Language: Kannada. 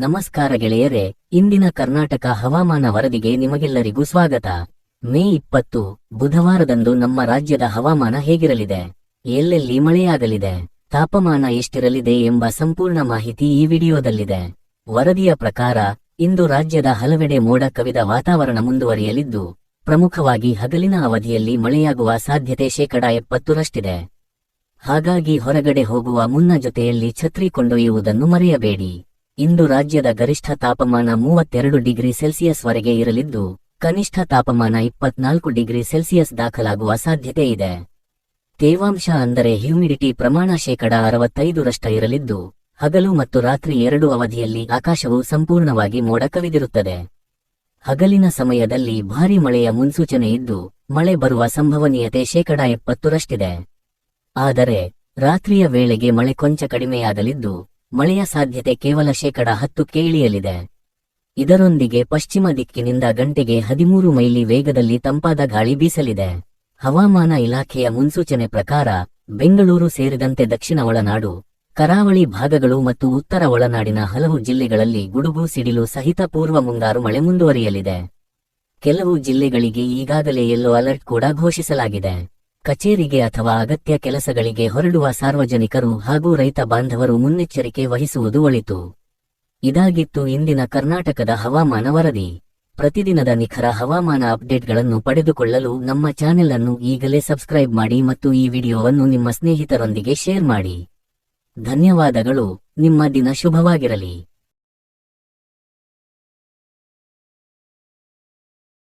ನಮಸ್ಕಾರ ಗೆಳೆಯರೇ, ಇಂದಿನ ಕರ್ನಾಟಕ ಹವಾಮಾನ ವರದಿಗೆ ನಿಮಗೆಲ್ಲರಿಗೂ ಸ್ವಾಗತ. ಮೇ 20 ಬುಧವಾರದಂದು ನಮ್ಮ ರಾಜ್ಯದ ಹವಾಮಾನ ಹೇಗಿರಲಿದೆ, ಎಲ್ಲೆಲ್ಲಿ ಮಳೆಯಾಗಲಿದೆ, ತಾಪಮಾನ ಎಷ್ಟಿರಲಿದೆ ಎಂಬ ಸಂಪೂರ್ಣ ಮಾಹಿತಿ ಈ ವಿಡಿಯೋದಲ್ಲಿದೆ. ವರದಿಯ ಪ್ರಕಾರ ಇಂದು ರಾಜ್ಯದ ಹಲವೆಡೆ ಮೋಡ ಕವಿದ ವಾತಾವರಣ ಮುಂದುವರಿಯಲಿದ್ದು, ಪ್ರಮುಖವಾಗಿ ಹಗಲಿನ ಅವಧಿಯಲ್ಲಿ ಮಳೆಯಾಗುವ ಸಾಧ್ಯತೆ 70%ರಷ್ಟಿದೆ. ಹಾಗಾಗಿ ಹೊರಗಡೆ ಹೋಗುವ ಮುನ್ನ ಜೊತೆಯಲ್ಲಿ ಛತ್ರಿ ಕೊಂಡೊಯ್ಯುವುದನ್ನು ಮರೆಯಬೇಡಿ. ಇಂದು ರಾಜ್ಯದ ಗರಿಷ್ಠ ತಾಪಮಾನ 32 ಡಿಗ್ರಿ ಸೆಲ್ಸಿಯಸ್ ವರೆಗೆ ಇರಲಿದ್ದು, ಕನಿಷ್ಠ ತಾಪಮಾನ 24 ಡಿಗ್ರಿ ಸೆಲ್ಸಿಯಸ್ ದಾಖಲಾಗುವ ಸಾಧ್ಯತೆ ಇದೆ. ತೇವಾಂಶ ಅಂದರೆ ಹ್ಯೂಮಿಡಿಟಿ ಪ್ರಮಾಣ 65% ಇರಲಿದ್ದು, ಹಗಲು ಮತ್ತು ರಾತ್ರಿ ಎರಡೂ ಅವಧಿಯಲ್ಲಿ ಆಕಾಶವು ಸಂಪೂರ್ಣವಾಗಿ ಮೋಡ ಕವಿದಿರುತ್ತದೆ. ಹಗಲಿನ ಸಮಯದಲ್ಲಿ ಭಾರೀ ಮಳೆಯ ಮುನ್ಸೂಚನೆ ಇದ್ದು, ಮಳೆ ಬರುವ ಸಂಭವನೀಯತೆ 70%ರಷ್ಟಿದೆ. ಆದರೆ ರಾತ್ರಿಯ ವೇಳೆಗೆ ಮಳೆ ಕೊಂಚ ಕಡಿಮೆಯಾಗಲಿದ್ದು, ಮಳೆಯ ಸಾಧ್ಯತೆ ಕೇವಲ 10ಕ್ಕೆ ಇಳಿಯಲಿದೆ. ಇದರೊಂದಿಗೆ ಪಶ್ಚಿಮ ದಿಕ್ಕಿನಿಂದ ಗಂಟೆಗೆ 13 ಮೈಲಿ ವೇಗದಲ್ಲಿ ತಂಪಾದ ಗಾಳಿ ಬೀಸಲಿದೆ. ಹವಾಮಾನ ಇಲಾಖೆಯ ಮುನ್ಸೂಚನೆ ಪ್ರಕಾರ ಬೆಂಗಳೂರು ಸೇರಿದಂತೆ ದಕ್ಷಿಣ ಒಳನಾಡು, ಕರಾವಳಿ ಭಾಗಗಳು ಮತ್ತು ಉತ್ತರ ಒಳನಾಡಿನ ಹಲವು ಜಿಲ್ಲೆಗಳಲ್ಲಿ ಗುಡುಗು ಸಿಡಿಲು ಸಹಿತ ಪೂರ್ವ ಮುಂಗಾರು ಮಳೆ ಮುಂದುವರಿಯಲಿದೆ. ಕೆಲವು ಜಿಲ್ಲೆಗಳಿಗೆ ಈಗಾಗಲೇ ಯೆಲ್ಲೋ ಅಲರ್ಟ್ ಕೂಡ ಘೋಷಿಸಲಾಗಿದೆ. ಕಚೇರಿಗೆ ಅಥವಾ ಅಗತ್ಯ ಕೆಲಸಗಳಿಗೆ ಹೊರಡುವ ಸಾರ್ವಜನಿಕರು ಹಾಗೂ ರೈತ ಬಾಂಧವರು ಮುನ್ನೆಚ್ಚರಿಕೆ ವಹಿಸುವುದು ಒಳಿತು. ಇದಾಗಿತ್ತು ಇಂದಿನ ಕರ್ನಾಟಕದ ಹವಾಮಾನ ವರದಿ. ಪ್ರತಿದಿನದ ನಿಖರ ಹವಾಮಾನ ಅಪ್ಡೇಟ್ಗಳನ್ನು ಪಡೆದುಕೊಳ್ಳಲು ನಮ್ಮ ಚಾನೆಲ್ ಅನ್ನು ಈಗಲೇ ಸಬ್ಸ್ಕ್ರೈಬ್ ಮಾಡಿ ಮತ್ತು ಈ ವಿಡಿಯೋವನ್ನು ನಿಮ್ಮ ಸ್ನೇಹಿತರೊಂದಿಗೆ ಶೇರ್ ಮಾಡಿ. ಧನ್ಯವಾದಗಳು. ನಿಮ್ಮ ದಿನ ಶುಭವಾಗಿರಲಿ.